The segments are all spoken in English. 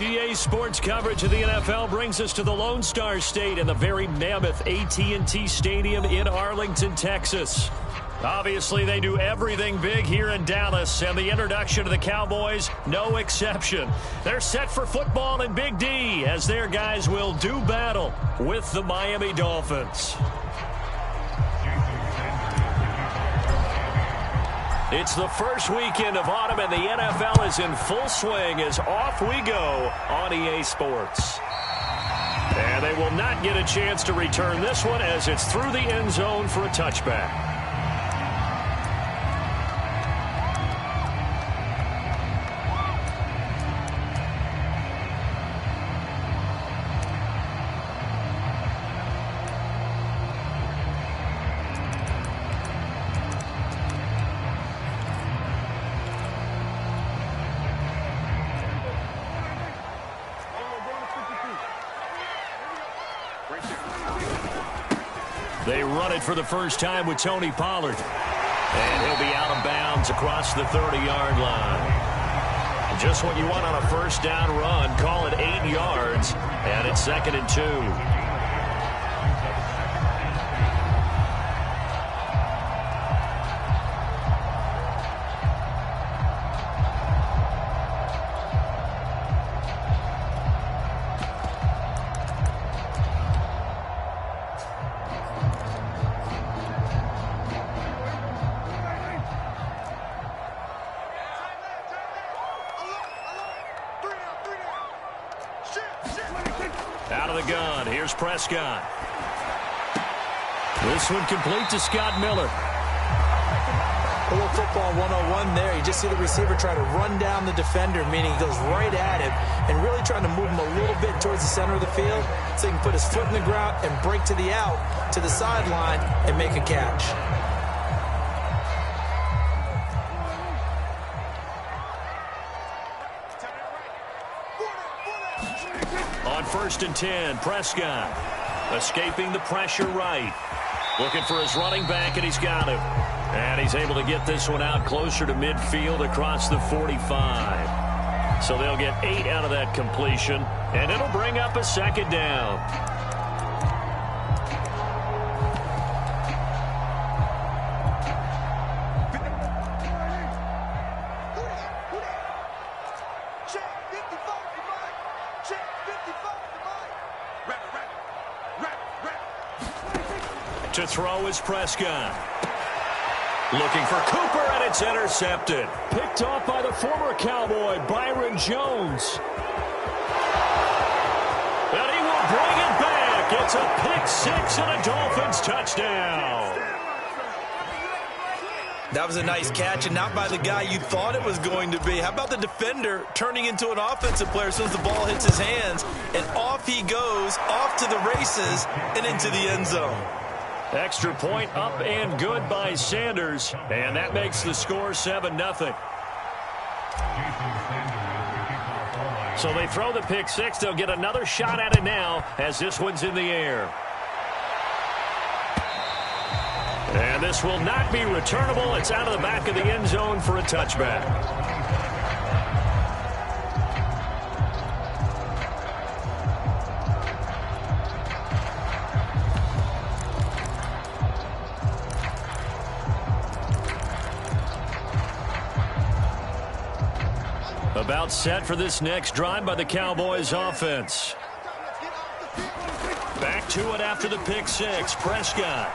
EA Sports coverage of the NFL brings us to the Lone Star State and the very mammoth AT&T Stadium in Arlington, Texas. Obviously, they do everything big here in Dallas, and the introduction to the Cowboys, no exception. They're set for football in Big D as their guys will do battle with the Miami Dolphins. It's the first weekend of autumn, and the NFL is in full swing as off we go on EA Sports. And they will not get a chance to return this one as it's through the end zone for a touchback. They run it for the first time with Tony Pollard. And he'll be out of bounds across the 30-yard line. Just what you want on a first down run. Call it 8 yards. And it's 2nd and 2. Out of the gun, here's Prescott. This one complete to Scott Miller. A little football 101 there. You just see the receiver try to run down the defender, meaning he goes right at him and really trying to move him a little bit towards the center of the field so he can put his foot in the ground and break to the out, to the sideline, and make a catch. On 1st and 10, Prescott escaping the pressure right. Looking for his running back, and he's got him. And he's able to get this one out closer to midfield across the 45. So they'll get 8 out of that completion, and it'll bring up a 2nd down. To throw is Prescott. Looking for Cooper, and it's intercepted. Picked off by the former Cowboy, Byron Jones. And he will bring it back. It's a pick 6 and a Dolphins touchdown. That was a nice catch, and not by the guy you thought it was going to be. How about the defender turning into an offensive player as soon as the ball hits his hands, and off he goes, off to the races, and into the end zone. Extra point up and good by Sanders, and that makes the score 7-0. So they throw the pick 6. They'll get another shot at it now as this one's in the air. And this will not be returnable. It's out of the back of the end zone for a touchback. About set for this next drive by the Cowboys offense. Back to it after the pick 6. Prescott.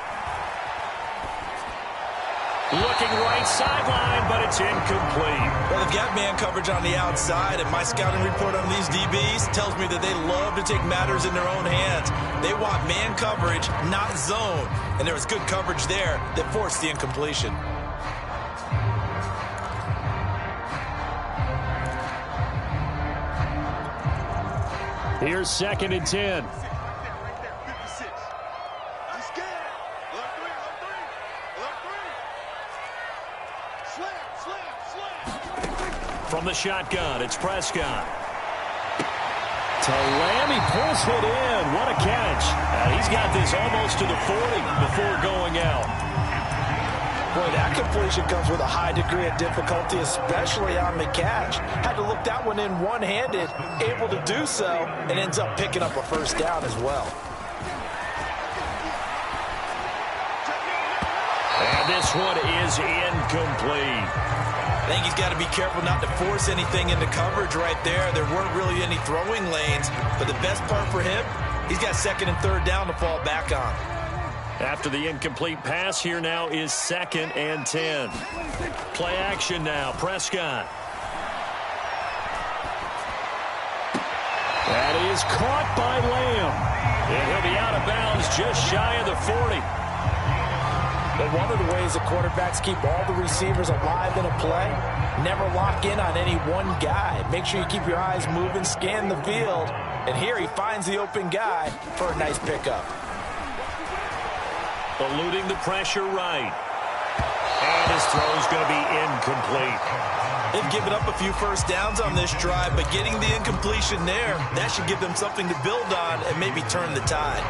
Looking right sideline, but it's incomplete. Well, they've got man coverage on the outside, and my scouting report on these DBs tells me that they love to take matters in their own hands. They want man coverage, not zone. And there was good coverage there that forced the incompletion. Here's 2nd and 10. From the shotgun, it's Prescott. To Lamb, he pulls it in. What a catch. He's got this almost to the 40 before going out. Boy, that completion comes with a high degree of difficulty, especially on the catch. Had to look that one in one-handed, able to do so, and ends up picking up a first down as well. And this one is incomplete. I think he's got to be careful not to force anything into coverage right there. There weren't really any throwing lanes, but the best part for him, he's got second and third down to fall back on. After the incomplete pass, here now is 2nd and 10. Play action now, Prescott. That is caught by Lamb. And he'll be out of bounds just shy of the 40. But one of the ways that quarterbacks keep all the receivers alive in a play, never lock in on any one guy. Make sure you keep your eyes moving, scan the field. And here he finds the open guy for a nice pickup. Eluding the pressure right. And his throw's going to be incomplete. They've given up a few first downs on this drive, but getting the incompletion there, that should give them something to build on and maybe turn the tide.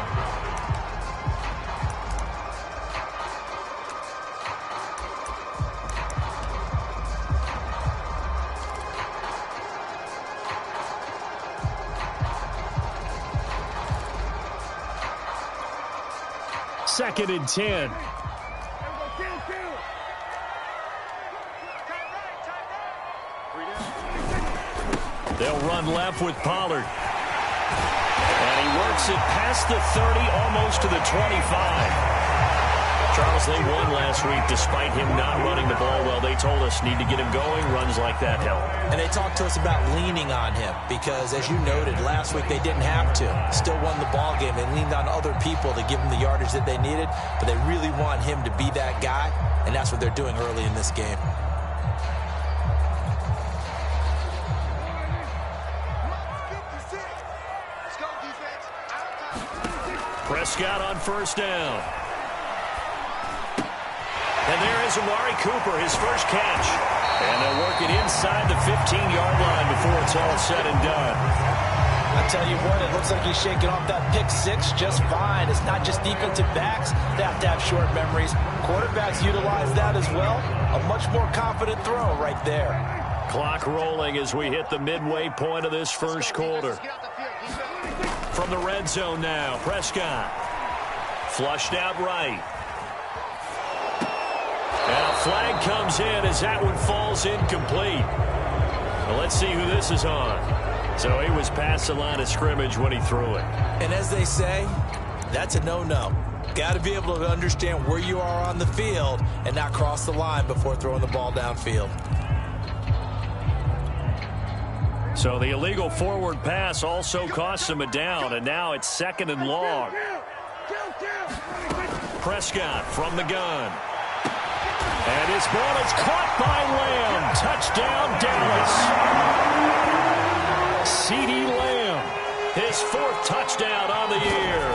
Second and 10. They'll run left with Pollard. And he works it past the 30, almost to the 25. Charles, they won last week despite him not running the ball well. They told us need to get him going. Runs like that help. And they talked to us about leaning on him because, as you noted, last week they didn't have to. Still won the ball game. They leaned on other people to give them the yardage that they needed, but they really want him to be that guy, and that's what they're doing early in this game. Prescott on first down. And there is Amari Cooper, his first catch. And they'll work it inside the 15-yard line before it's all said and done. I tell you what, it looks like he's shaking off that pick six just fine. It's not just defensive backs that have to have short memories. Quarterbacks utilize that as well. A much more confident throw right there. Clock rolling as we hit the midway point of this first quarter. From the red zone now, Prescott. Flushed out right. And a flag comes in as that one falls incomplete. Well, let's see who this is on. So he was past the line of scrimmage when he threw it. And as they say, that's a no-no. Got to be able to understand where you are on the field and not cross the line before throwing the ball downfield. So the illegal forward pass also costs him a down, and now it's 2nd and long. Prescott from the gun. And his ball is caught by Lamb. Touchdown, Dallas. CeeDee Lamb, his 4th touchdown on the year.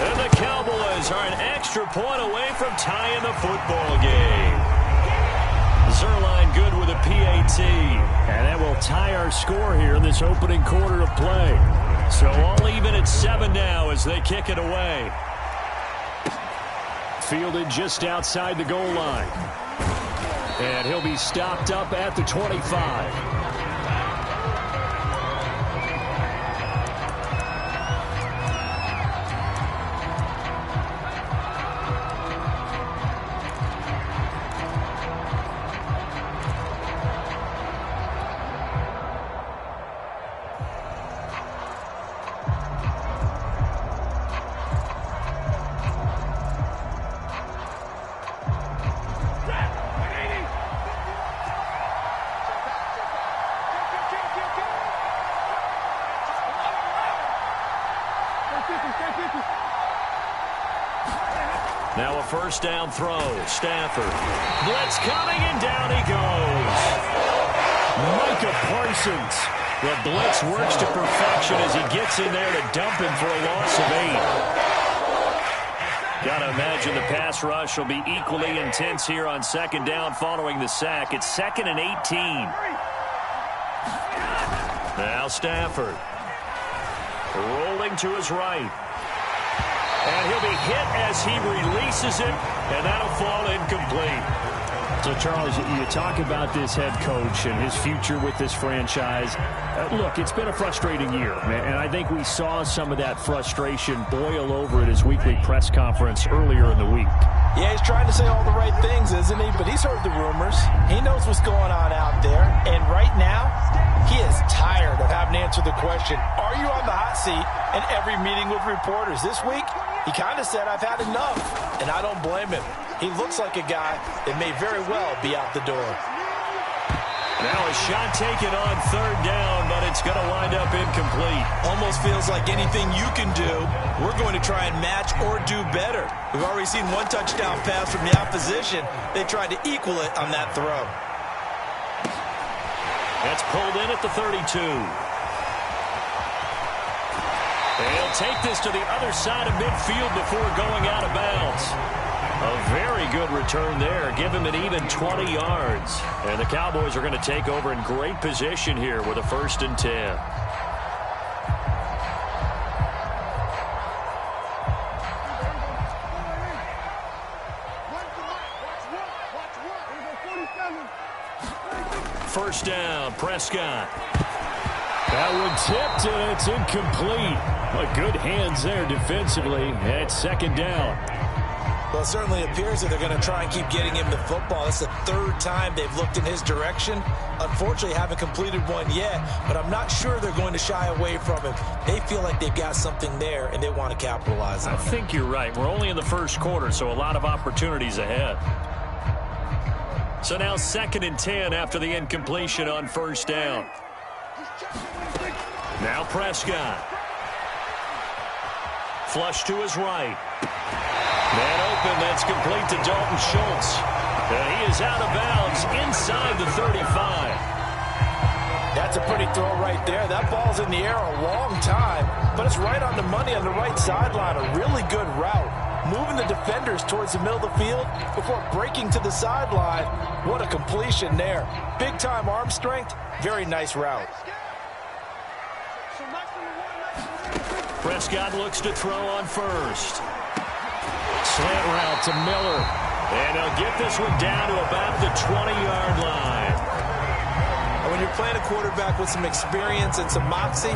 And the Cowboys are an extra point away from tying the football game. Zerline good with a PAT. And that will tie our score here in this opening quarter of play. So all even at 7 now as they kick it away. Fielded just outside the goal line. And he'll be stopped up at the 25. Now a first down throw. Stafford. Blitz coming, and down he goes. Micah Parsons. The blitz works to perfection as he gets in there to dump him for a loss of 8. Got to imagine the pass rush will be equally intense here on 2nd down following the sack. It's 2nd and 18. Now Stafford. Rolling to his right. And he'll be hit as he releases it, and that'll fall incomplete. So, Charles, you talk about this head coach and his future with this franchise. Look, it's been a frustrating year, and I think we saw some of that frustration boil over at his weekly press conference earlier in the week. Yeah, he's trying to say all the right things, isn't he? But he's heard the rumors. He knows what's going on out there. And right now, he is tired of having to answer the question, are you on the hot seat in every meeting with reporters? This week, he kind of said, I've had enough. And I don't blame him. He looks like a guy that may very well be out the door. Now a shot taken on third down, but it's going to wind up incomplete. Almost feels like anything you can do, we're going to try and match or do better. We've already seen one touchdown pass from the opposition. They tried to equal it on that throw. That's pulled in at the 32. They'll take this to the other side of midfield before going out of bounds. A very good return there. Give him an even 20 yards. And the Cowboys are going to take over in great position here with a 1st and 10. First down, Prescott. That one tipped, and it's incomplete. But good hands there defensively at 2nd down. Well, it certainly appears that they're going to try and keep getting him the football. It's the 3rd time they've looked in his direction. Unfortunately, haven't completed one yet, but I'm not sure they're going to shy away from him. They feel like they've got something there, and they want to capitalize on it. I think you're right. We're only in the 1st quarter, so a lot of opportunities ahead. So now 2nd and 10 after the incompletion on 1st down. Now Prescott. Flush to his right. Man open, that's complete to Dalton Schultz. And he is out of bounds inside the 35. That's a pretty throw right there. That ball's in the air a long time, but it's right on the money on the right sideline. A really good route. Moving the defenders towards the middle of the field before breaking to the sideline. What a completion there. Big-time arm strength. Very nice route. Prescott looks to throw on 1st. Slant route to Miller. And he'll get this one down to about the 20-yard line. When you're playing a quarterback with some experience and some moxie,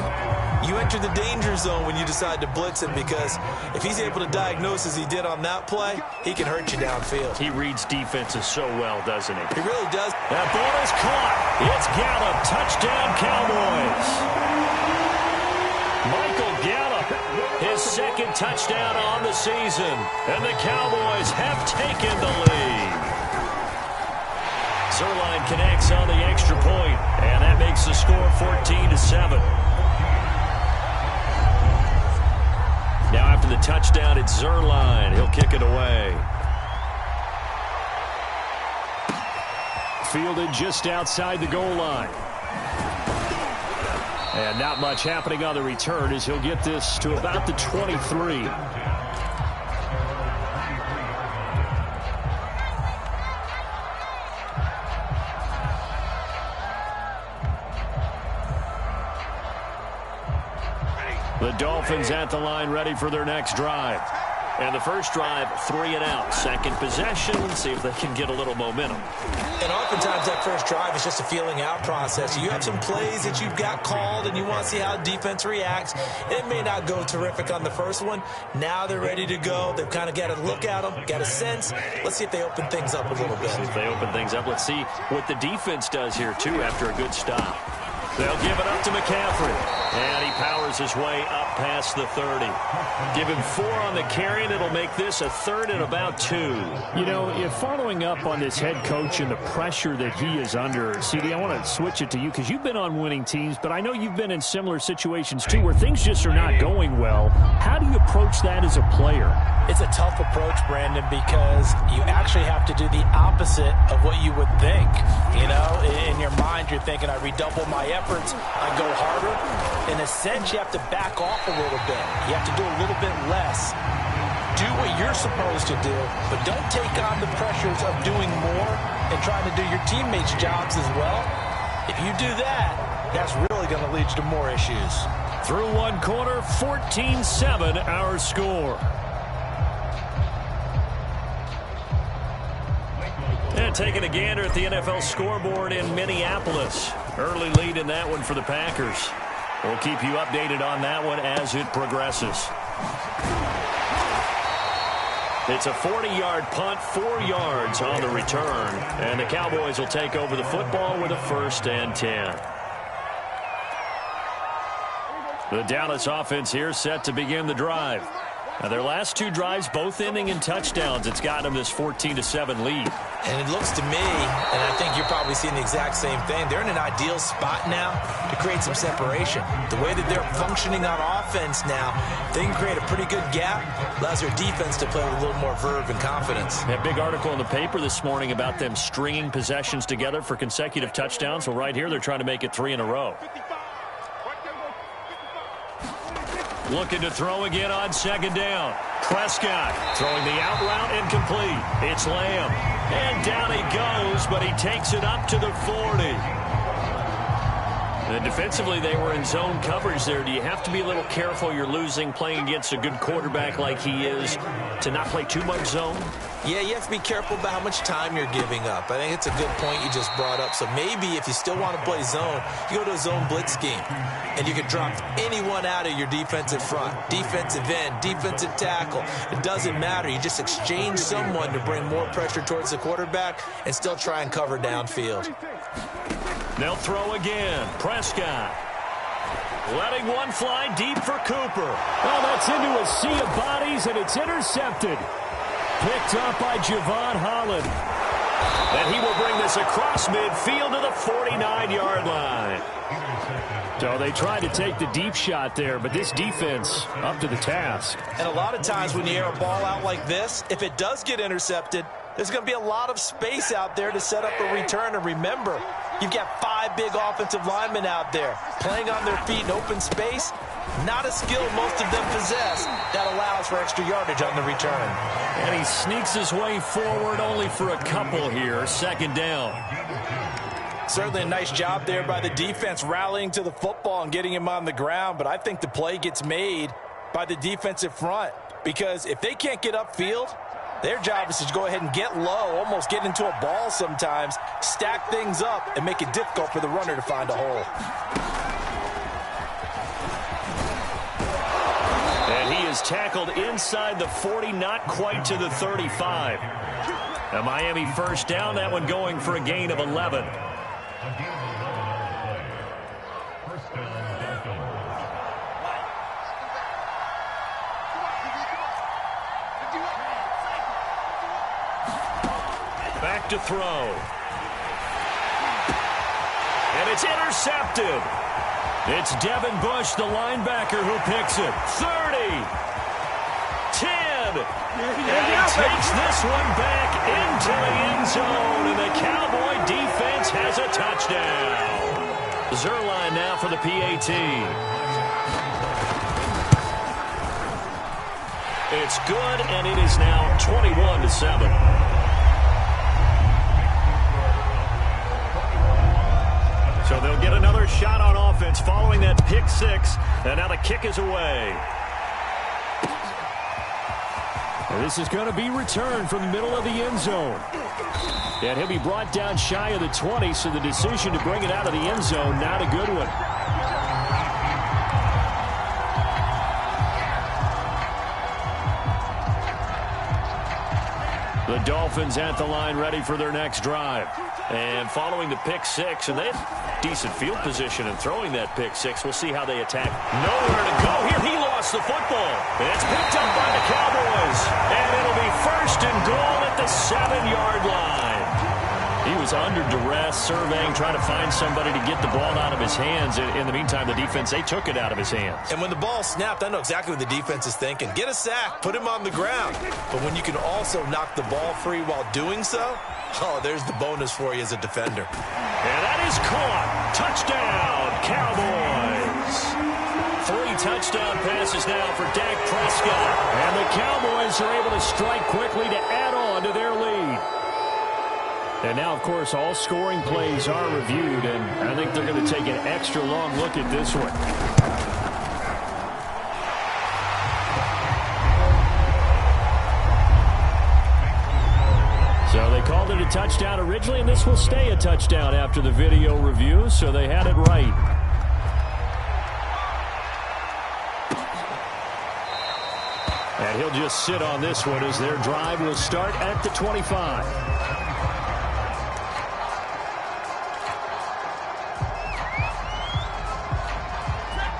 you enter the danger zone when you decide to blitz him, because if he's able to diagnose as he did on that play, he can hurt you downfield. He reads defenses so well, doesn't he? He really does. That ball is caught. It's Gallup. Touchdown, Cowboys. Michael Gallup, his 2nd touchdown on the season. And the Cowboys have taken the lead. Zerline connects on the extra point, and that makes the score 14-7. Now after the touchdown, it's Zerline. He'll kick it away. Fielded just outside the goal line. And not much happening on the return as he'll get this to about the 23. The Dolphins at the line ready for their next drive. And the first drive, 3 and out. 2nd possession. Let's see if they can get a little momentum. And oftentimes that first drive is just a feeling out process. You have some plays that you've got called and you want to see how defense reacts. It may not go terrific on the first one. Now they're ready to go. They've kind of got to look at them, got a sense. Let's see if they open things up a little bit. See if they open things up. Let's see what the defense does here, too, after a good stop. They'll give it up to McCaffrey. And he powers his way up past the 30. Give him 4 on the carry, and it'll make this a 3rd and about 2. You know, if following up on this head coach and the pressure that he is under, CD, I want to switch it to you because you've been on winning teams, but I know you've been in similar situations, too, where things just are not going well. How do you approach that as a player? It's a tough approach, Brandon, because you actually have to do the opposite of what you would think. You know, in your mind, you're thinking, I redouble my efforts, I go harder. In a sense, you have to back off a little bit. You have to do a little bit less. Do what you're supposed to do, but don't take on the pressures of doing more and trying to do your teammates' jobs as well. If you do that, that's really going to lead you to more issues. Through 1 quarter, 14-7 our score. And taking a gander at the NFL scoreboard in Minneapolis. Early lead in that one for the Packers. We'll keep you updated on that one as it progresses. It's a 40-yard punt, 4 yards on the return. And the Cowboys will take over the football with a 1st and 10. The Dallas offense here set to begin the drive. Now, their last 2 drives, both ending in touchdowns. It's gotten them this 14-7 lead. And it looks to me, and I think you're probably seeing the exact same thing, they're in an ideal spot now to create some separation. The way that they're functioning on offense now, they can create a pretty good gap. Allows their defense to play with a little more verve and confidence. That big article in the paper this morning about them stringing possessions together for consecutive touchdowns. Well, right here, they're trying to make it 3 in a row. Looking to throw again on 2nd down. Prescott throwing the out route incomplete. It's Lamb. And down he goes, but he takes it up to the 40. And defensively, they were in zone coverage there. Do you have to be a little careful? You're losing playing against a good quarterback like he is to not play too much zone? Yeah, you have to be careful about how much time you're giving up. I think it's a good point you just brought up. So maybe if you still want to play zone, you go to a zone blitz scheme. And you can drop anyone out of your defensive front. Defensive end, defensive tackle. It doesn't matter. You just exchange someone to bring more pressure towards the quarterback and still try and cover downfield. They'll throw again. Prescott letting one fly deep for Cooper. Oh, that's into a sea of bodies, and it's intercepted. Picked up by Javon Holland. And he will bring this across midfield to the 49-yard line. So they tried to take the deep shot there, but this defense up to the task. And a lot of times when you air a ball out like this, if it does get intercepted, there's going to be a lot of space out there to set up a return. And remember, you've got 5 big offensive linemen out there playing on their feet in open space. Not a skill most of them possess that allows for extra yardage on the return. And he sneaks his way forward only for a couple here. 2nd down. Certainly a nice job there by the defense rallying to the football and getting him on the ground. But I think the play gets made by the defensive front. Because if they can't get upfield, their job is to go ahead and get low, almost get into a ball sometimes, stack things up, and make it difficult for the runner to find a hole. And he is tackled inside the 40, not quite to the 35. A Miami 1st down, that one going for a gain of 11. Back to throw. And it's intercepted. It's Devin Bush, the linebacker, who picks it. 30. 10. And he takes this one back into the end zone. And the Cowboy defense has a touchdown. Zerline now for the PAT. It's good, and it is now 21-7. So they'll get another shot on offense following that pick 6. And now the kick is away. And this is going to be returned from the middle of the end zone. And he'll be brought down shy of the 20, so the decision to bring it out of the end zone, not a good one. The Dolphins at the line ready for their next drive. And following the pick 6, and they have decent field position and throwing that pick 6. We'll see how they attack. Nowhere to go here. He lost the football. And it's picked up by the Cowboys. And it'll be 1st and goal at the 7-yard line. He was under duress, surveying, trying to find somebody to get the ball out of his hands. In the meantime, the defense, they took it out of his hands. And when the ball snapped, I know exactly what the defense is thinking. Get a sack, put him on the ground. But when you can also knock the ball free while doing so, oh, there's the bonus for you as a defender. And that is caught. Touchdown, Cowboys. 3 touchdown passes now for Dak Prescott. And the Cowboys are able to strike quickly to add on to their lead. And now, of course, all scoring plays are reviewed, and I think they're going to take an extra long look at this one. So they called it a touchdown originally, and this will stay a touchdown after the video review, so they had it right. And he'll just sit on this one as their drive will start at the 25.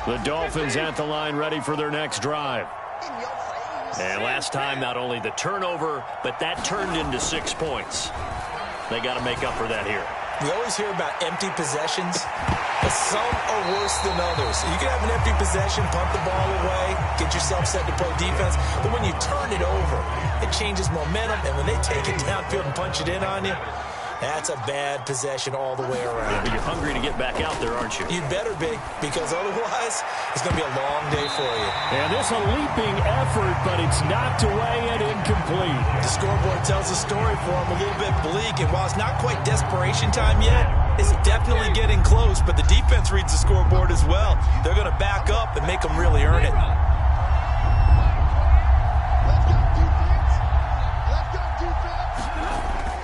The Dolphins at the line ready for their next drive. And last time, not only the turnover, but that turned into 6 points. They got to make up for that here. We always hear about empty possessions, but some are worse than others. You can have an empty possession, punt the ball away, get yourself set to play defense, but when you turn it over, it changes momentum, and when they take it downfield and punch it in on you, that's a bad possession all the way around. Yeah, but you're hungry to get back out there, aren't you? You'd better be, because otherwise, it's going to be a long day for you. And this a leaping effort, but it's knocked away and incomplete. The scoreboard tells a story for him, a little bit bleak, and while it's not quite desperation time yet, it's definitely getting close, but the defense reads the scoreboard as well. They're going to back up and make them really earn it.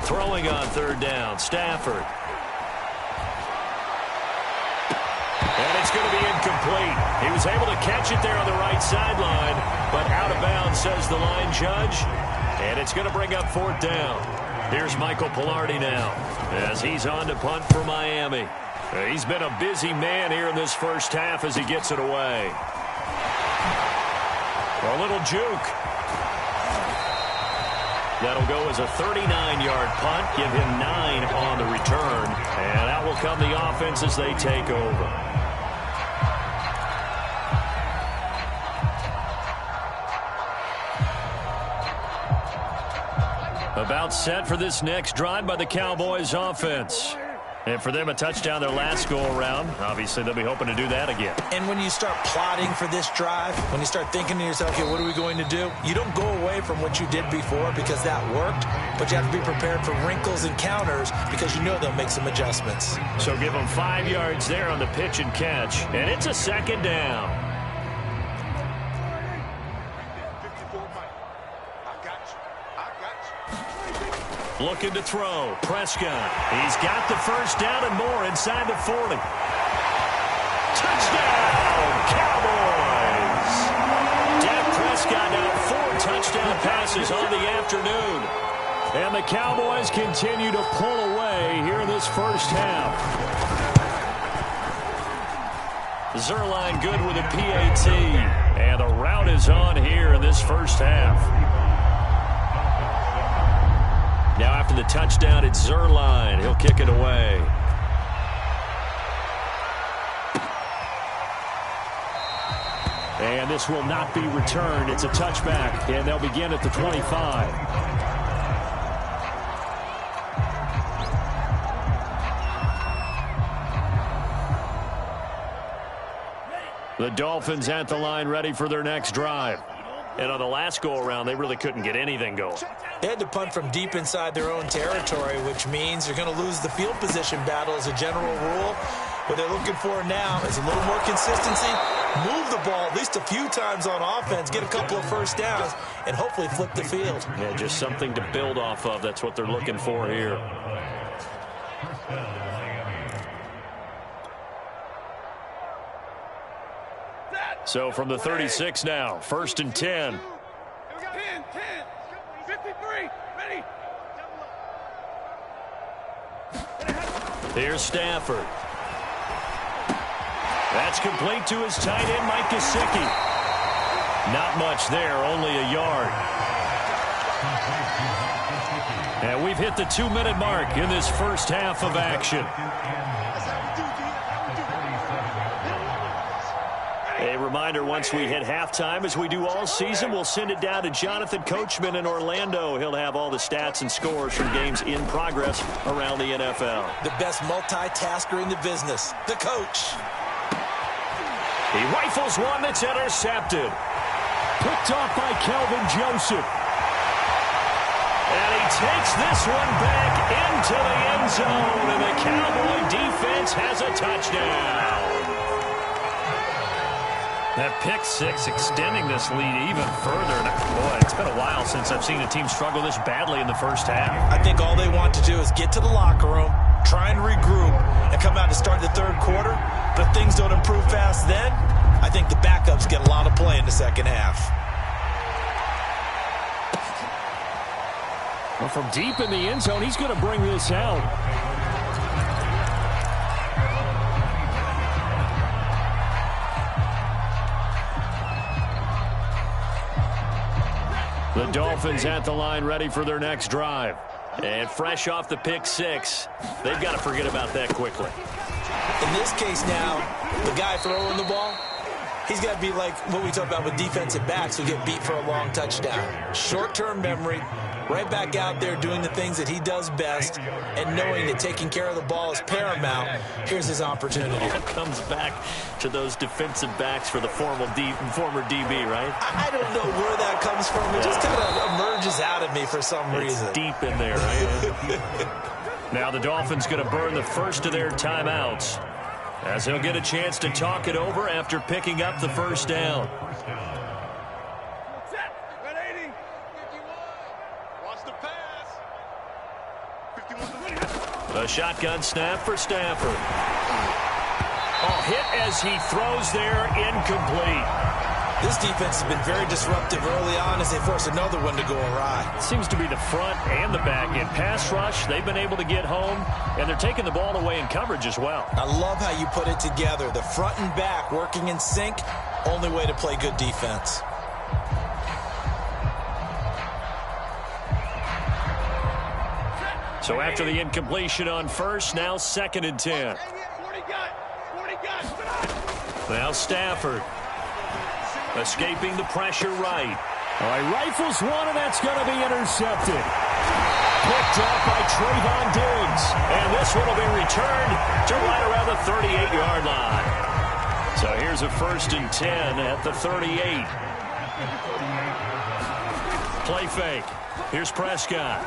Throwing on third down, Stafford. And it's going to be incomplete. He was able to catch it there on the right sideline, but out of bounds, says the line judge. And it's going to bring up fourth down. Here's Michael Pilardi now as he's on to punt for Miami. He's been a busy man here in this first half as he gets it away. A little juke. That'll go as a 39-yard punt, give him 9 on the return, and out will come the offense as they take over. About set for this next drive by the Cowboys offense. And for them, a touchdown their last go-around. Obviously, they'll be hoping to do that again. And when you start plotting for this drive, when you start thinking to yourself, okay, what are we going to do? You don't go away from what you did before because that worked, but you have to be prepared for wrinkles and counters because you know they'll make some adjustments. So give them 5 yards there on the pitch and catch, and it's a second down. Looking to throw. Prescott. He's got the first down and more inside the 40. Touchdown, Cowboys! Dak Prescott now 4 touchdown passes on the afternoon. And the Cowboys continue to pull away here in this first half. Zerline good with a PAT. And the route is on here in this first half. Now after the touchdown, it's Zerline. He'll kick it away. And this will not be returned. It's a touchback, and they'll begin at the 25. The Dolphins at the line ready for their next drive. And on the last go-around, they really couldn't get anything going. They had to punt from deep inside their own territory, which means they're going to lose the field position battle as a general rule. What they're looking for now is a little more consistency, move the ball at least a few times on offense, get a couple of first downs, and hopefully flip the field. Yeah, just something to build off of. That's what they're looking for here. So from the 36 now, 1st and 10. 10, 53, ready. Here's Stafford. That's complete to his tight end, Mike Gesicki. Not much there, only a yard. And we've hit the 2-minute mark in this first half of action. A reminder, once we hit halftime, as we do all season, we'll send it down to Jonathan Coachman in Orlando. He'll have all the stats and scores from games in progress around the NFL. The best multitasker in the business, the coach. He rifles one that's intercepted. Picked off by Kelvin Joseph. And he takes this one back into the end zone, and the Cowboy defense has a touchdown. That pick six extending this lead even further. Boy, it's been a while since I've seen a team struggle this badly in the first half. I think all they want to do is get to the locker room, try and regroup, and come out to start the third quarter. But if things don't improve fast then, I think the backups get a lot of play in the second half. Well, from deep in the end zone, he's going to bring this out. The Dolphins at the line, ready for their next drive. And fresh off the pick six, they've got to forget about that quickly. In this case now, the guy throwing the ball, he's got to be like what we talk about with defensive backs who get beat for a long touchdown. Short-term memory, right back out there doing the things that he does best, and knowing that taking care of the ball is paramount. Here's his opportunity. It comes back to those defensive backs for the former DB, right? I don't know where that comes from. It just kind of emerges out of me for some reason. It's deep in there, right? Now the Dolphins going to burn the first of their timeouts, as he'll get a chance to talk it over after picking up the first down. A shotgun snap for Stafford. Oh, hit as he throws there, incomplete. This defense has been very disruptive early on as they force another one to go awry. It seems to be the front and the back end. Pass rush, they've been able to get home, and they're taking the ball away in coverage as well. I love how you put it together. The front and back working in sync, only way to play good defense. So after the incompletion on first, now 2nd and 10. Now Stafford escaping the pressure right. All right, rifles one, and that's going to be intercepted. Picked up by Trayvon Diggs. And this one will be returned to right around the 38-yard line. So here's a 1st and 10 at the 38. Play fake. Here's Prescott.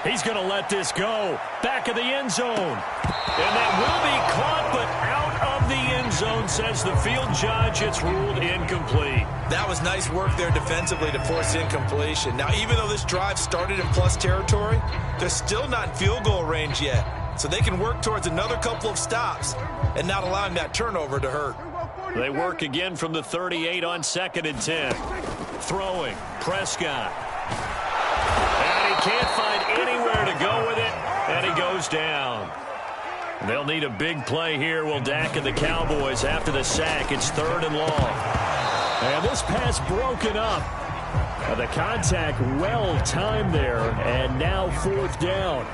He's going to let this go. Back of the end zone. And that will be caught, but out of the end zone, says the field judge. It's ruled incomplete. That was nice work there defensively to force incompletion. Now, even though this drive started in plus territory, they're still not in field goal range yet. So they can work towards another couple of stops and not allowing that turnover to hurt. They work again from the 38 on 2nd and 10. Throwing. Prescott. And he can't find anywhere to go with it, and he goes down. They'll need a big play here, will Dak and the Cowboys after the sack. It's 3rd and long. And this pass broken up. The contact well timed there, and now 4th down.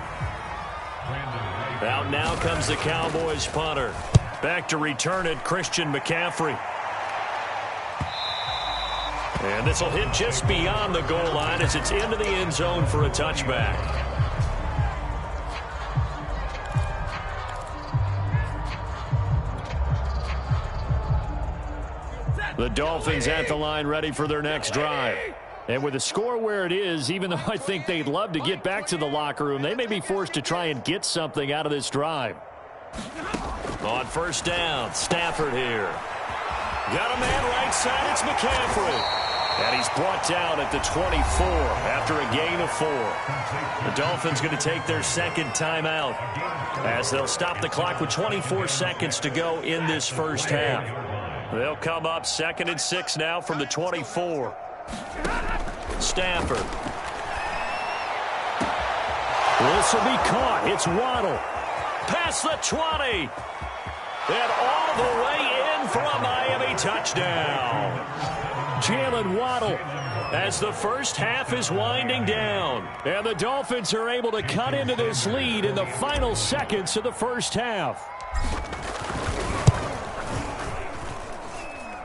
Out now comes the Cowboys punter. Back to return it, Christian McCaffrey. And this will hit just beyond the goal line as it's into the end zone for a touchback. The Dolphins at the line ready for their next drive. And with the score where it is, even though I think they'd love to get back to the locker room, they may be forced to try and get something out of this drive. On 1st down, Stafford here. Got a man right side, it's McCaffrey. And he's brought down at the 24 after a gain of 4. The Dolphins going to take their 2nd timeout as they'll stop the clock with 24 seconds to go in this first half. They'll come up 2nd and 6 now from the 24. Stafford. This will be caught. It's Waddle. Past the 20. And all the way in for a Miami touchdown. Jalen Waddle, as the first half is winding down. And the Dolphins are able to cut into this lead in the final seconds of the first half.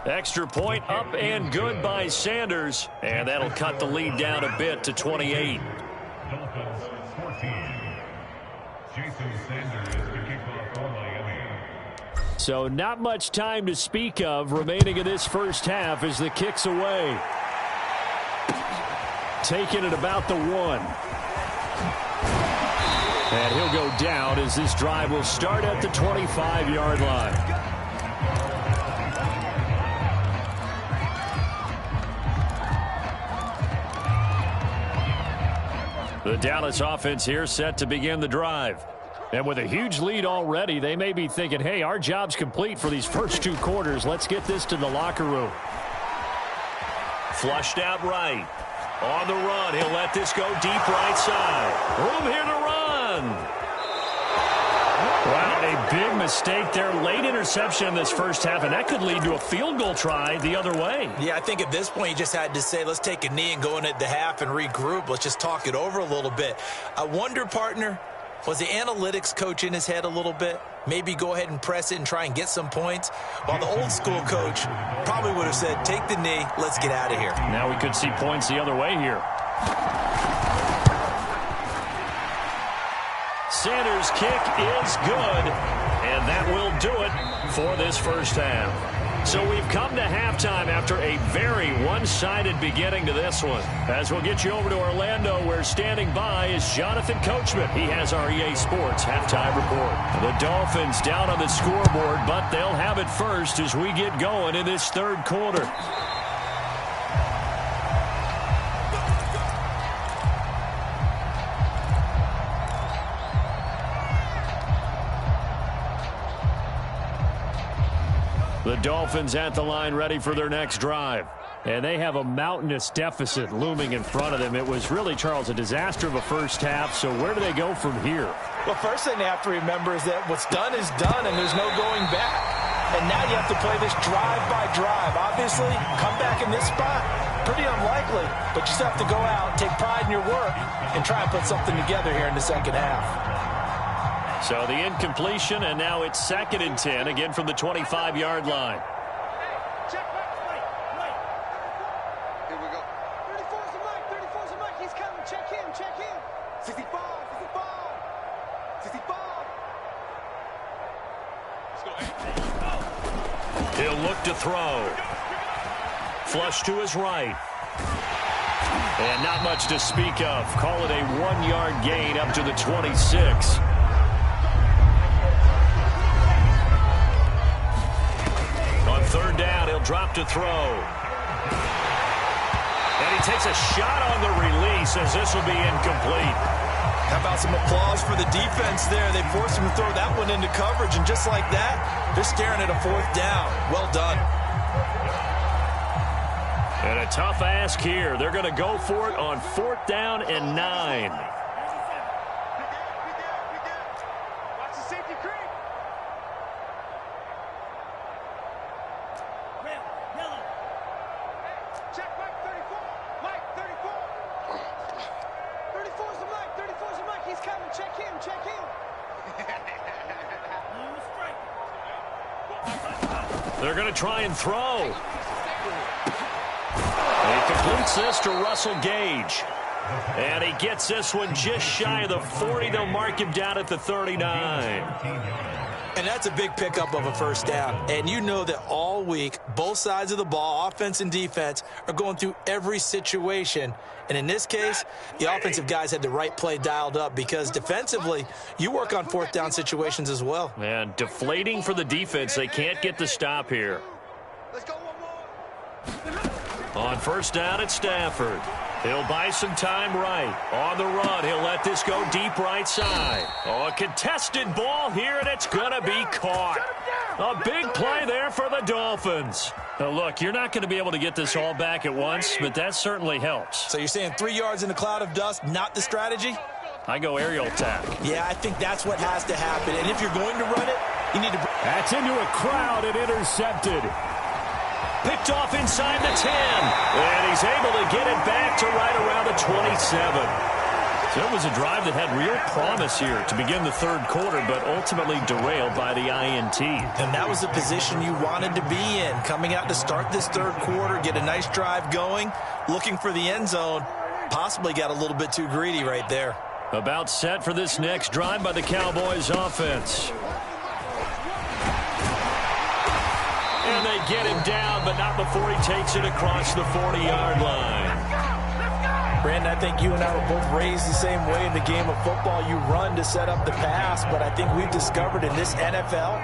Extra point up and good by Sanders. And that'll cut the lead down a bit to 28. Dolphins 14. Jason Sanders to kick off for Miami. So not much time to speak of remaining in this first half as the kick's away. Taking it about the 1. And he'll go down as this drive will start at the 25-yard line. The Dallas offense here set to begin the drive. And with a huge lead already, they may be thinking, hey, our job's complete for these first 2 quarters. Let's get this to the locker room. Flushed out right. On the run, he'll let this go deep right side. Room here to run. Wow, a big mistake there. Late interception in this first half, and that could lead to a field goal try the other way. Yeah, I think at this point you just had to say, let's take a knee and go in at the half and regroup. Let's just talk it over a little bit. I wonder, partner, was the analytics coach in his head a little bit? Maybe go ahead and press it and try and get some points? While the old school coach probably would have said, take the knee, let's get out of here. Now we could see points the other way here. Sanders' kick is good, and that will do it for this first half. So we've come to halftime after a very one-sided beginning to this one. As we'll get you over to Orlando, where standing by is Jonathan Coachman. He has our EA Sports halftime report. The Dolphins down on the scoreboard, but they'll have it first as we get going in this third quarter. The Dolphins at the line ready for their next drive. And they have a mountainous deficit looming in front of them. It was really, Charles, a disaster of a first half. So where do they go from here? Well, first thing they have to remember is that what's done is done, and there's no going back. And now you have to play this drive by drive. Obviously, come back in this spot, pretty unlikely. But you still have to go out, take pride in your work, and try and put something together here in the second half. So the incompletion, and now it's 2nd and 10, again from the 25-yard line. Check, wait. Here we go. 34's the mic, 34's the mic. He's coming. Check him. 65. Let's go. He'll look to throw. Flush to his right. And not much to speak of. Call it a 1-yard gain up to the 26. On 3rd down, he'll drop to throw. And he takes a shot on the release as this will be incomplete. How about some applause for the defense there? They forced him to throw that one into coverage, and just like that, they're staring at a 4th down. Well done. And a tough ask here. They're going to go for it on 4th down and 9. Watch the safety creep. Check Mike 34. Mike 34. 34's the mic. 34's the mic. He's coming. Check him. They're going to try and throw. He completes this to Russell Gage. And he gets this one just shy of the 40. They'll mark him down at the 39. And that's a big pickup of a first down. And you know that all week, both sides of the ball, offense and defense, are going through every situation. And in this case, the offensive guys had the right play dialed up because defensively, you work on 4th down situations as well. And deflating for the defense. They can't get the stop here. Let's go one more. On 1st down, it's Stafford. He'll buy some time right. On the run, he'll let this go deep right side. Oh, a contested ball here, and it's going to be caught. A big play there for the Dolphins. Now, look, you're not going to be able to get this all back at once, but that certainly helps. So you're saying 3 yards in a cloud of dust, not the strategy? I go aerial attack. Yeah, I think that's what has to happen. And if you're going to run it, you need to... That's into a crowd and intercepted. Picked off inside the 10. And he's able to get it back to right around the 27. So it was a drive that had real promise here to begin the 3rd quarter, but ultimately derailed by the INT. And that was the position you wanted to be in. Coming out to start this 3rd quarter, get a nice drive going, looking for the end zone. Possibly got a little bit too greedy right there. About set for this next drive by the Cowboys offense. And they get him down, but not before he takes it across the 40-yard line. Brandon, I think you and I were both raised the same way in the game of football. You run to set up the pass, but I think we've discovered in this NFL,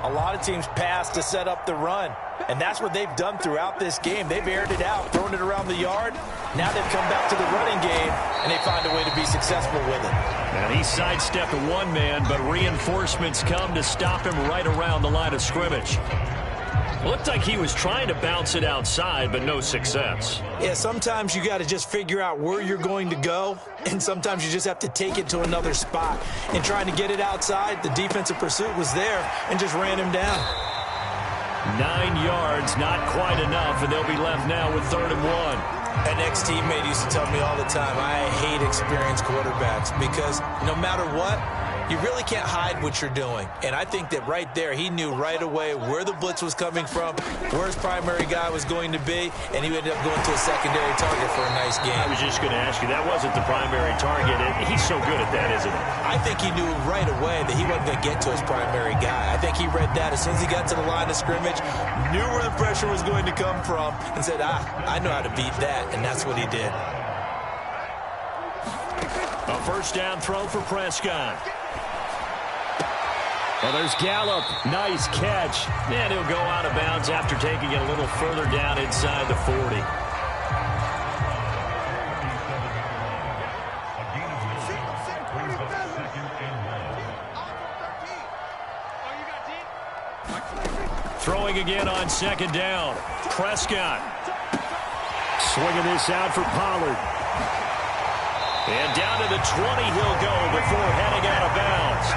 A lot of teams pass to set up the run, and that's what they've done throughout this game. They've aired it out, thrown it around the yard. Now they've come back to the running game, and they find a way to be successful with it. And he sidestepped one man, but reinforcements come to stop him right around the line of scrimmage. Looked like he was trying to bounce it outside, but no success. Yeah, sometimes you got to just figure out where you're going to go, and sometimes you just have to take it to another spot. And trying to get it outside, the defensive pursuit was there and just ran him down. 9 yards, not quite enough, and they'll be left now with 3rd and 1. An ex-teammate used to tell me all the time, I hate experienced quarterbacks because no matter what, you really can't hide what you're doing. And I think that right there, he knew right away where the blitz was coming from, where his primary guy was going to be, and he ended up going to a secondary target for a nice game. I was just going to ask you, that wasn't the primary target. He's so good at that, isn't he? I think he knew right away that he wasn't going to get to his primary guy. I think he read that as soon as he got to the line of scrimmage, knew where the pressure was going to come from, and said, I know how to beat that, and that's what he did. A first down throw for Prescott. Well, there's Gallup. Nice catch. And he'll go out of bounds after taking it a little further down inside the 40. Throwing again on 2nd down. Prescott. Swinging this out for Pollard. And down to the 20 he'll go before heading out of bounds.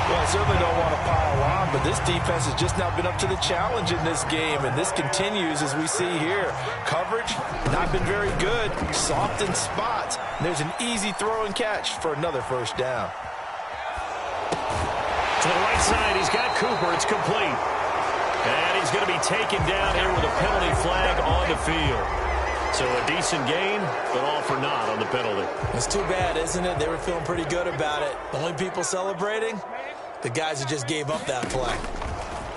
Well, I certainly don't want to pile on, but this defense has just not been up to the challenge in this game, and this continues as we see here. Coverage, not been very good. Soft in spots. And there's an easy throw and catch for another first down. To the right side, he's got Cooper. It's complete. And he's going to be taken down here with a penalty flag on the field. So a decent game, but all for naught on the penalty. It's too bad, isn't it? They were feeling pretty good about it. The only people celebrating, the guys who just gave up that play.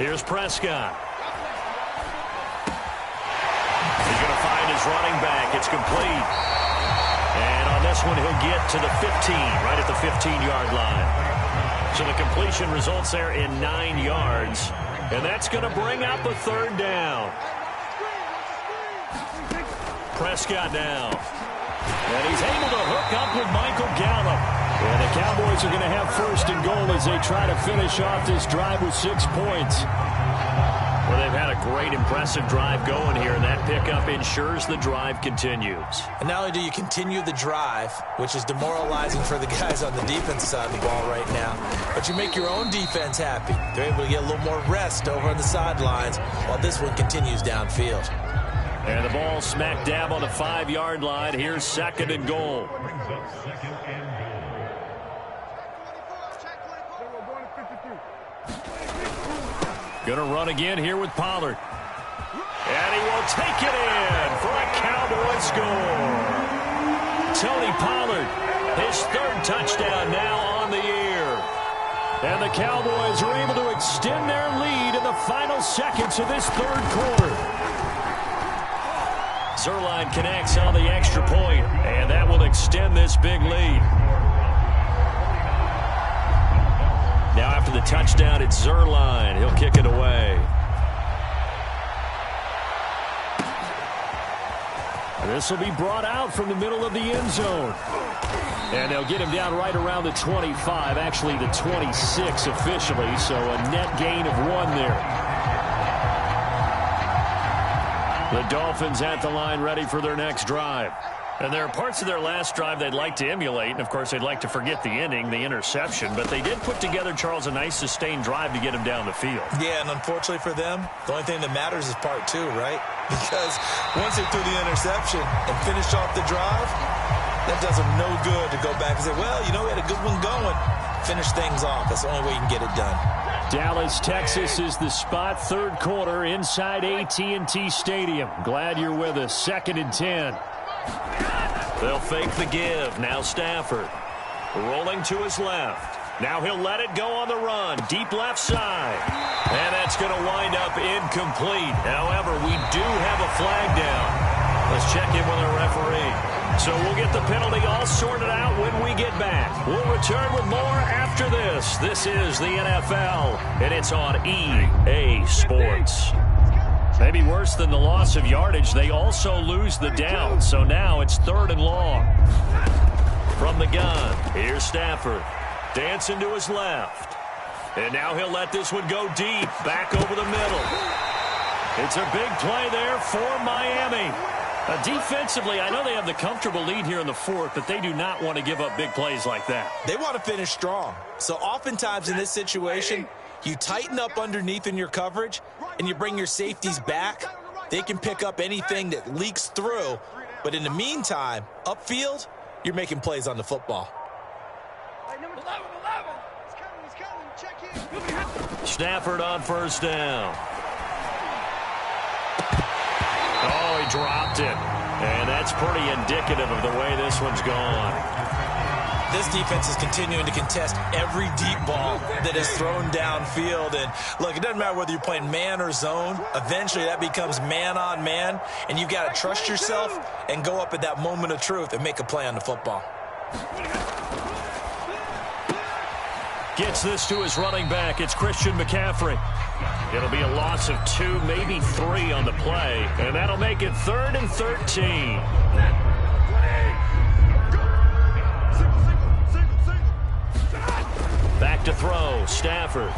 Here's Prescott. He's going to find his running back. It's complete. And on this one, he'll get to the 15, right at the 15-yard line. So the completion results there in 9 yards. And that's going to bring up a 3rd down. Prescott now. And he's able to hook up with Michael Gallup. And the Cowboys are going to have 1st and goal as they try to finish off this drive with 6 points. Well, they've had a great, impressive drive going here, and that pickup ensures the drive continues. And not only do you continue the drive, which is demoralizing for the guys on the defensive side of the ball right now, but you make your own defense happy. They're able to get a little more rest over on the sidelines while this one continues downfield. And the ball smack dab on the 5-yard line. Here's 2nd and goal. Gonna run again here with Pollard. And he will take it in for a Cowboy score. Tony Pollard, his 3rd touchdown now on the year. And the Cowboys are able to extend their lead in the final seconds of this 3rd quarter. Zuerlein connects on the extra point, and that will extend this big lead. Now after the touchdown, it's Zuerlein. He'll kick it away. This will be brought out from the middle of the end zone. And they'll get him down right around the 25, actually the 26 officially, so a net gain of 1 there. The Dolphins at the line ready for their next drive. And there are parts of their last drive they'd like to emulate, and of course they'd like to forget the inning, the interception, but they did put together, Charles, a nice sustained drive to get him down the field. Yeah, and unfortunately for them, the only thing that matters is part 2, right? Because once they threw the interception and finished off the drive, that does them no good to go back and say, well, you know, we had a good one going. Finish things off. That's the only way you can get it done. Dallas, Texas is the spot. 3rd quarter inside AT&T Stadium. Glad you're with us. 2nd and 10. They'll fake the give. Now Stafford. Rolling to his left. Now he'll let it go on the run. Deep left side. And that's going to wind up incomplete. However, we do have a flag down. Let's check in with our referee. So we'll get the penalty all sorted out when we get back. We'll return with more after this. This is the NFL, and it's on EA Sports. Maybe worse than the loss of yardage, they also lose the down. So now it's 3rd and long. From the gun, here's Stafford. Dancing to his left. And now he'll let this one go deep, back over the middle. It's a big play there for Miami. Defensively, I know they have the comfortable lead here in the 4th, but they do not want to give up big plays like that. They want to finish strong. So oftentimes in this situation, you tighten up underneath in your coverage, and you bring your safeties back. They can pick up anything that leaks through. But in the meantime, upfield, you're making plays on the football. Stafford on 1st down. Oh, he dropped it. And that's pretty indicative of the way this one's gone. This defense is continuing to contest every deep ball that is thrown downfield. And, look, it doesn't matter whether you're playing man or zone. Eventually, that becomes man-on-man. And you've got to trust yourself and go up at that moment of truth and make a play on the football. Gets this to his running back. It's Christian McCaffrey. It'll be a loss of 2, maybe 3 on the play. And that'll make it 3rd and 13. Back to throw. Stafford.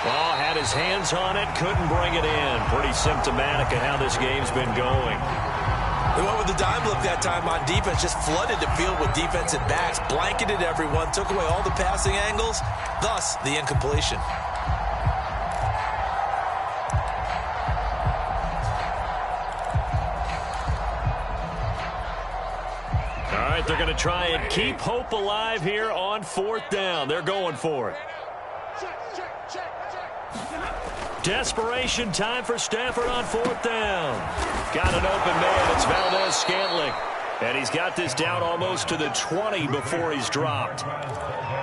Oh, had his hands on it. Couldn't bring it in. Pretty symptomatic of how this game's been going. They went with the dime look that time on defense, just flooded the field with defensive backs, blanketed everyone, took away all the passing angles, thus the incompletion. All right, they're going to try and keep hope alive here on 4th down. They're going for it. Desperation time for Stafford on 4th down. Got an open man. It's Valdez-Scantling. And he's got this down almost to the 20 before he's dropped.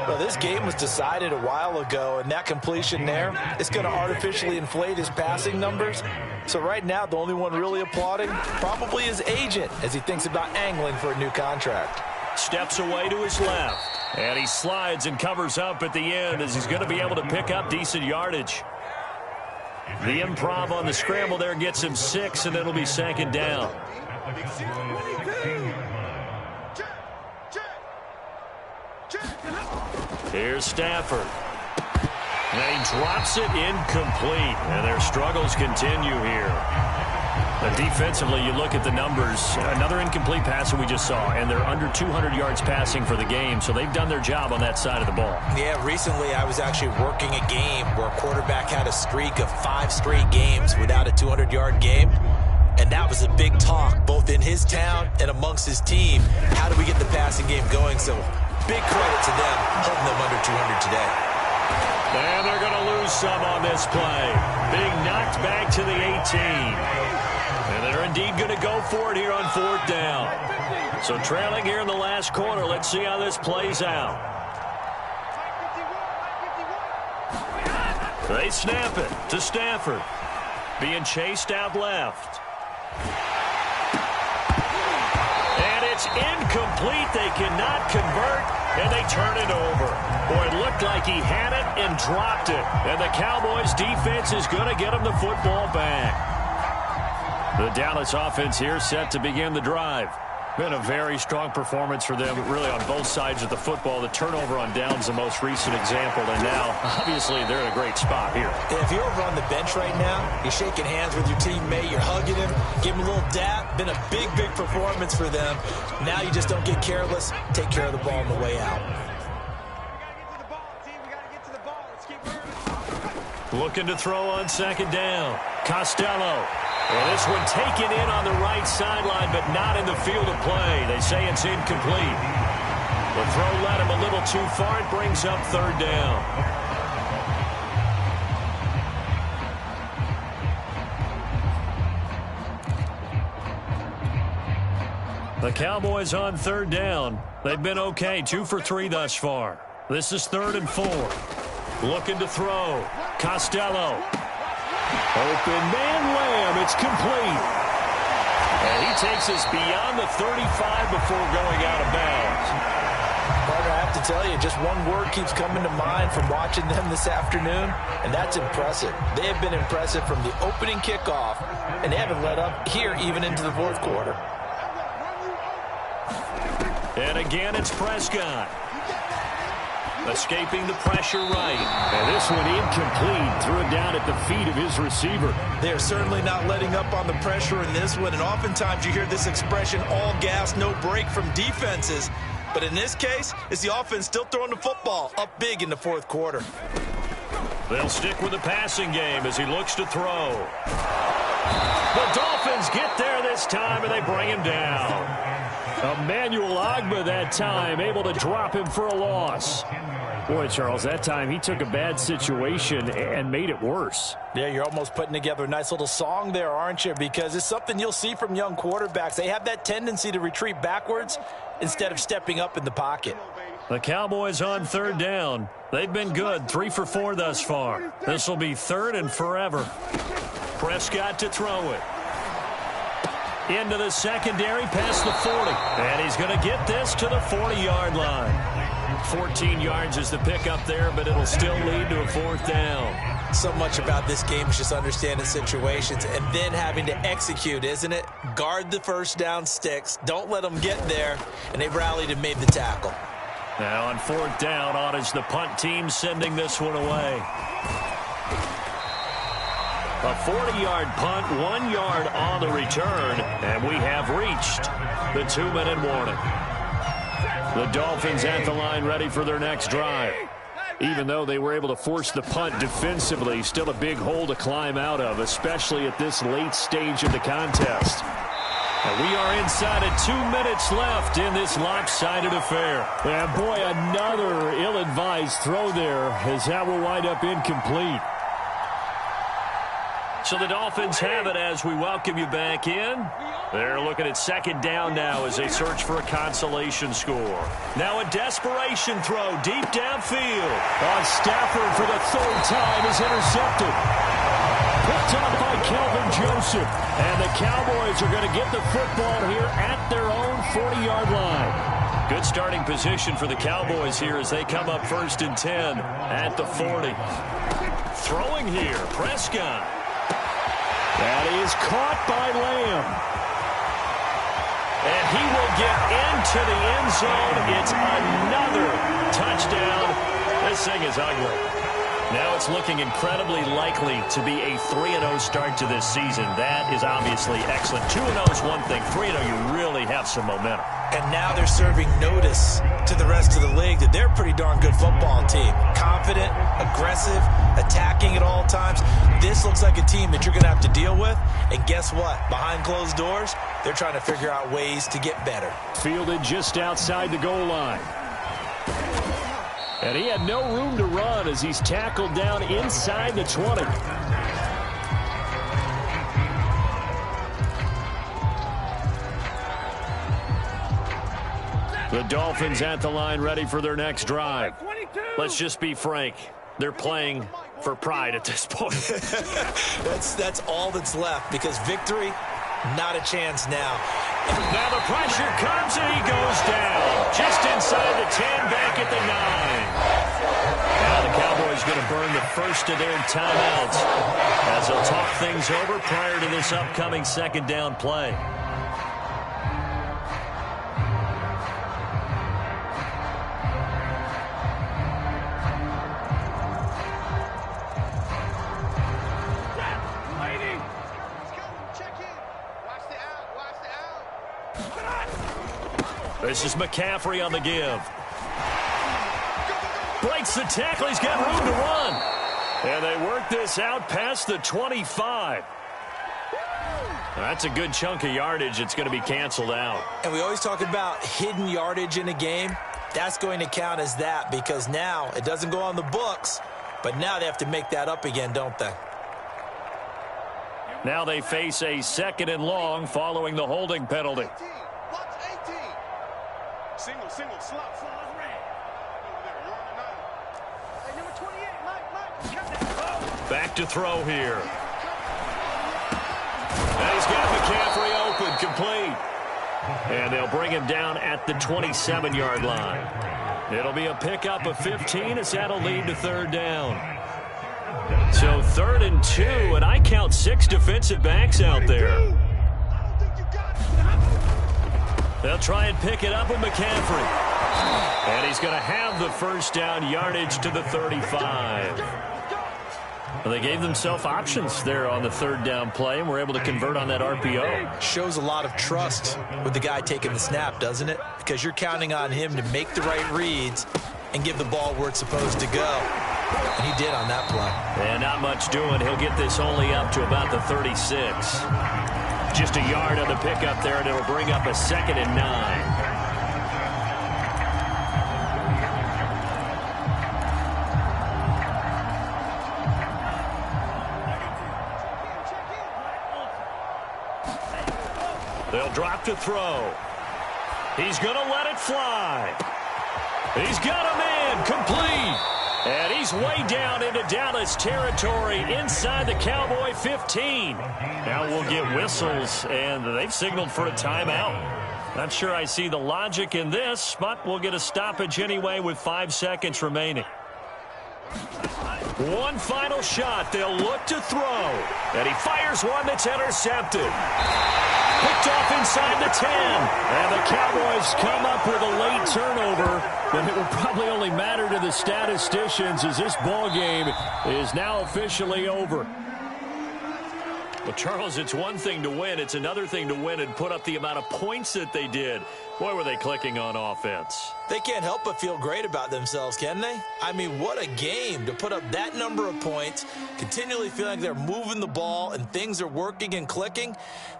Well, this game was decided a while ago, and that completion there, it's going to artificially inflate his passing numbers. So right now, the only one really applauding probably his agent as he thinks about angling for a new contract. Steps away to his left. And he slides and covers up at the end as he's going to be able to pick up decent yardage. The improv on the scramble there gets him 6, and it'll be 2nd down. Here's Stafford. And he drops it incomplete. And their struggles continue here. But defensively, you look at the numbers. Another incomplete pass that we just saw, and they're under 200 yards passing for the game, so they've done their job on that side of the ball. Yeah, recently I was actually working a game where a quarterback had a streak of 5 straight games without a 200-yard game, and that was a big talk, both in his town and amongst his team. How do we get the passing game going? So big credit to them holding them under 200 today. And they're going to lose some on this play. Being knocked back to the 18. And they're indeed going to go for it here on 4th down. So trailing here in the last quarter. Let's see how this plays out. They snap it to Stafford. Being chased out left. And it's incomplete. They cannot convert, and they turn it over. Boy, it looked like he had it and dropped it. And the Cowboys' defense is going to get him the football back. The Dallas offense here set to begin the drive. Been a very strong performance for them, really on both sides of the football. The turnover on downs the most recent example, and now, obviously, they're in a great spot here. If you're over on the bench right now, you're shaking hands with your teammate, you're hugging him, give him a little dap. Been a big, big performance for them. Now you just don't get careless. Take care of the ball on the way out. Looking to throw on 2nd down. Costello. Well, this one taken in on the right sideline, but not in the field of play. They say it's incomplete. The throw led him a little too far. It brings up 3rd down. The Cowboys on 3rd down. They've been okay, 2 for 3 thus far. This is 3rd and 4. Looking to throw. Costello. Open man, Lamb. It's complete. And he takes us beyond the 35 before going out of bounds. Partner, I have to tell you, just one word keeps coming to mind from watching them this afternoon, and that's impressive. They have been impressive from the opening kickoff, and they haven't let up here even into the fourth quarter. And again, it's Prescott. Escaping the pressure right. And this one incomplete. Threw it down at the feet of his receiver. They're certainly not letting up on the pressure in this one, and oftentimes you hear this expression, all gas, no break from defenses. But in this case, it's the offense still throwing the football up big in the fourth quarter. They'll stick with the passing game as he looks to throw. The Dolphins get there this time, and they bring him down. Emmanuel Ogbah that time, able to drop him for a loss. Boy, Charles, that time he took a bad situation and made it worse. Yeah, you're almost putting together a nice little song there, aren't you? Because it's something you'll see from young quarterbacks. They have that tendency to retreat backwards instead of stepping up in the pocket. The Cowboys on third down. They've been good, 3 for 4 thus far. This will be third and forever. Prescott to throw it. Into the secondary, past the 40. And he's going to get this to the 40-yard line. 14 yards is the pickup there, but it'll still lead to a fourth down. So much about this game is just understanding situations and then having to execute, isn't it? Guard the first down sticks. Don't let them get there. And they've rallied and made the tackle. Now on fourth down, on is the punt team sending this one away. A 40-yard punt, 1 yard on the return, and we have reached the 2-minute warning. The Dolphins at the line ready for their next drive. Even though they were able to force the punt defensively, still a big hole to climb out of, especially at this late stage of the contest. And we are inside of 2 minutes left in this lopsided affair. And boy, another ill-advised throw there as that will wind up incomplete. So the Dolphins have it as we welcome you back in. They're looking at second down now as they search for a consolation score. Now a desperation throw deep downfield. Stafford for the third time is intercepted. Picked up by Kelvin Joseph. And the Cowboys are going to get the football here at their own 40-yard line. Good starting position for the Cowboys here as they come up 1st and 10 at the 40. Throwing here, Prescott. That is caught by Lamb. And he will get into the end zone. It's another touchdown. This thing is ugly. Now it's looking incredibly likely to be a 3-0 start to this season. That is obviously excellent. 2-0 is one thing. 3-0, you really have some momentum. And now they're serving notice to the rest of the league that they're a pretty darn good football team. Confident, aggressive, attacking at all times. This looks like a team that you're going to have to deal with. And guess what? Behind closed doors, they're trying to figure out ways to get better. Fielded just outside the goal line. And he had no room to run as he's tackled down inside the 20. The Dolphins at the line ready for their next drive. Let's just be frank. They're playing for pride at this point. That's all that's left because victory, not a chance now. Now the pressure comes and he goes down. Just inside the 10, back at the 9. Now the Cowboys going to burn the first of their timeouts as they'll talk things over prior to this upcoming second down play. This is McCaffrey on the give. Breaks the tackle. He's got room to run. And they work this out past the 25. That's a good chunk of yardage. It's going to be canceled out. And we always talk about hidden yardage in a game. That's going to count as that because now it doesn't go on the books, but now they have to make that up again, don't they? Now they face a 2nd and long following the holding penalty. Single, slot, red. Over there, you're on the 9. Hey, number 28, Mike, back to throw here. And he's got McCaffrey open, complete. And they'll bring him down at the 27-yard line. It'll be a pickup of 15 as that'll lead to third down. So 3rd and 2, and I count 6 defensive backs out there. They'll try and pick it up with McCaffrey. And he's going to have the first down, yardage to the 35. Well, they gave themselves options there on the 3rd down play, and were able to convert on that RPO. Shows a lot of trust with the guy taking the snap, doesn't it? Because you're counting on him to make the right reads and give the ball where it's supposed to go. And he did on that play. And not much doing. He'll get this only up to about the 36. Just a yard on the pickup there, and it'll bring up a 2nd and 9. They'll drop to throw. He's going to let it fly. He's got a man complete. And he's way down into Dallas territory inside the Cowboy 15. Now we'll get whistles, and they've signaled for a timeout. Not sure I see the logic in this, but we'll get a stoppage anyway with 5 seconds remaining. One final shot. They'll look to throw. And he fires one that's intercepted. Picked off inside the 10. And the Cowboys come up with a late turnover. But it will probably only matter to the statisticians as this ball game is now officially over. Well, Charles, it's one thing to win. It's another thing to win and put up the amount of points that they did. Boy, were they clicking on offense. They can't help but feel great about themselves, can they? I mean, what a game to put up that number of points, continually feeling like they're moving the ball and things are working and clicking.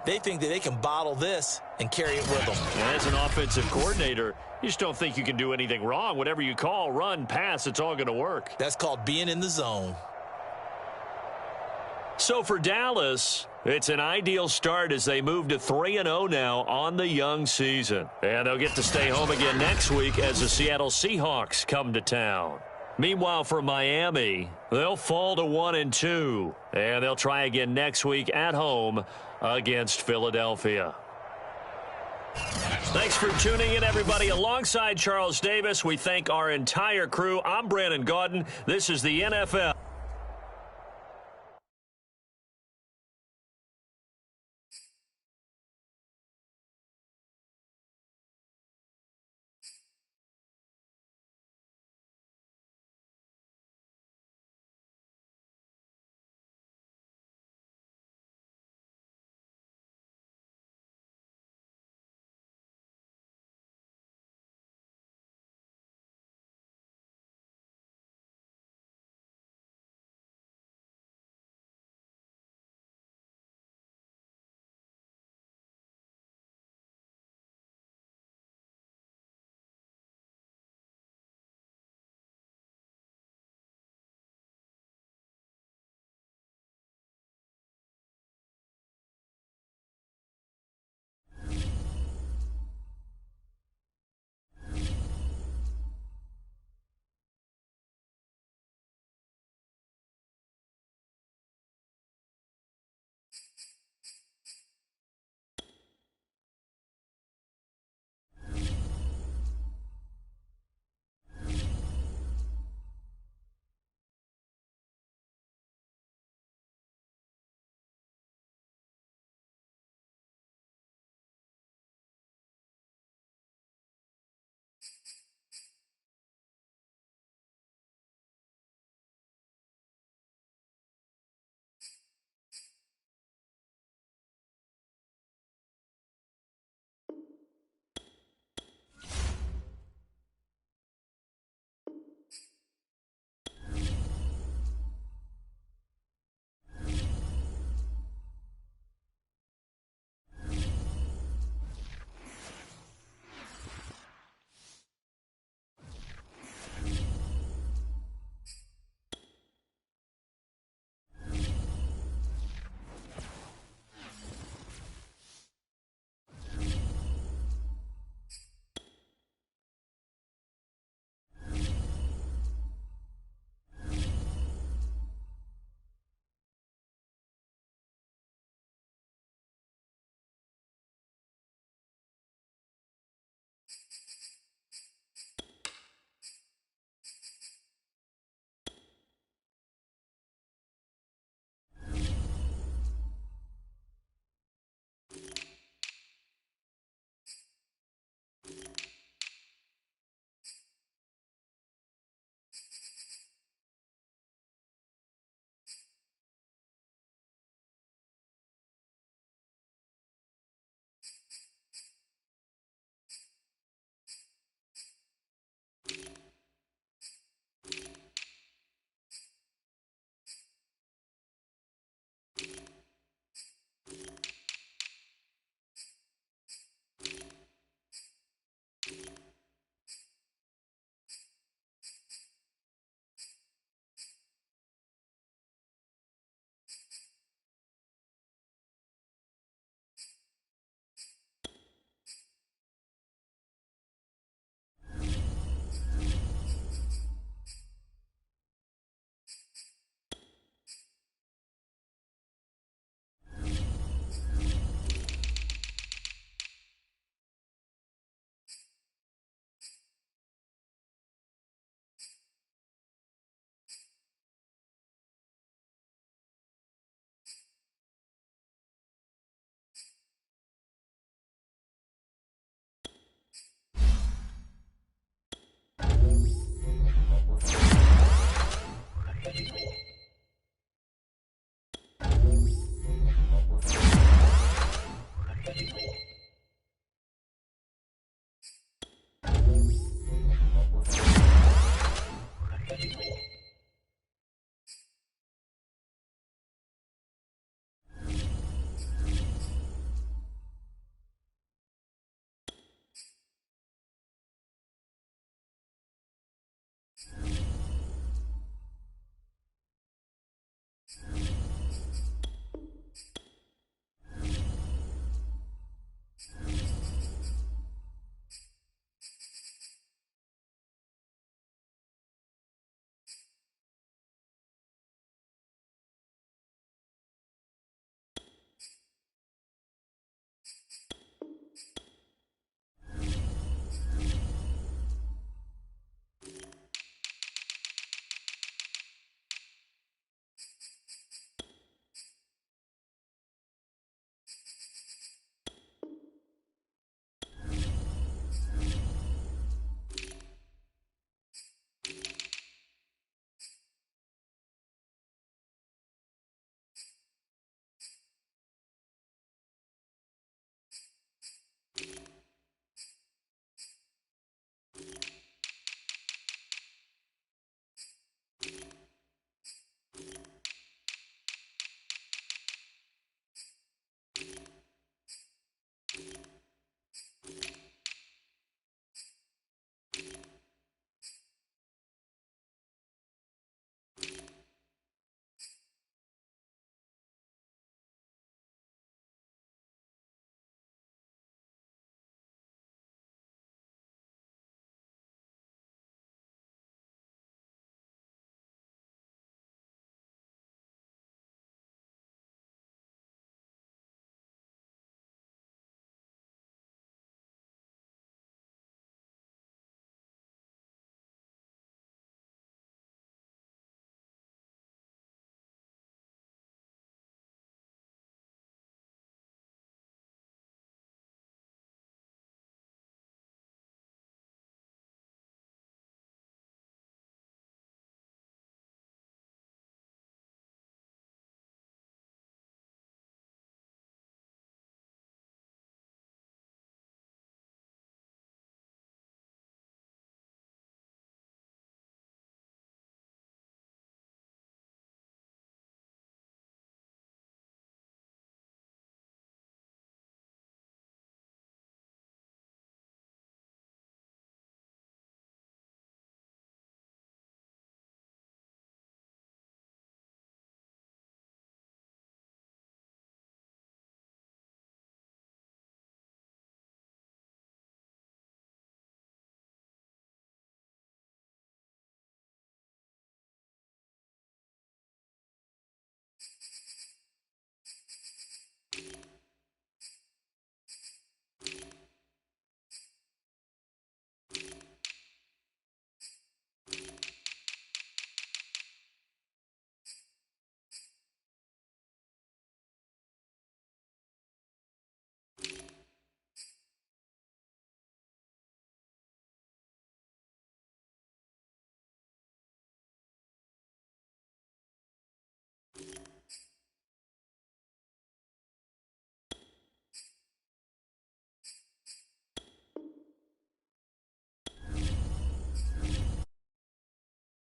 They think that they can bottle this and carry it with them. And as an offensive coordinator, you just don't think you can do anything wrong. Whatever you call, run, pass, it's all going to work. That's called being in the zone. So for Dallas, it's an ideal start as they move to 3-0 now on the young season. And they'll get to stay home again next week as the Seattle Seahawks come to town. Meanwhile, for Miami, they'll fall to 1-2. And they'll try again next week at home against Philadelphia. Thanks for tuning in, everybody. Alongside Charles Davis, we thank our entire crew. I'm Brandon Gaudin. This is the NFL.